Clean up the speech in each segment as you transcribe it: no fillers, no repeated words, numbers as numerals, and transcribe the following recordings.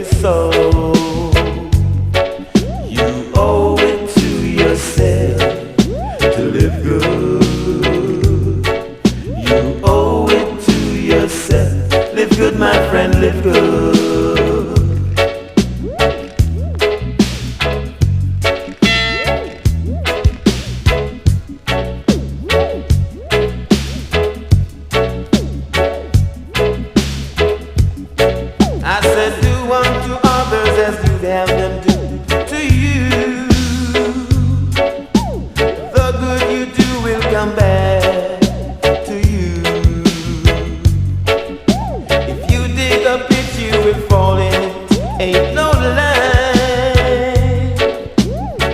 is so. You owe it to yourself to live good. You owe it to yourself. Live good, my friend, live good. I said, do unto others as you'd have them do to you. The good you do will come back to you. If you dig a pit, you will fall in it. Ain't no lie.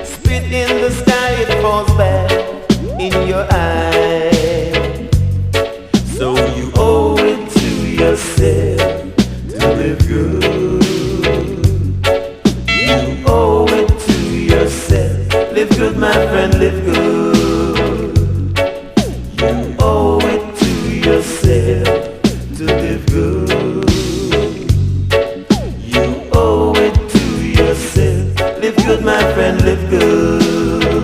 Spit in the sky, it falls back in your eye. So you owe it to yourself to live good. You owe it to yourself. Live good, my friend, live good. You owe it to yourself to live good. You owe it to yourself. Live good, my friend, live good.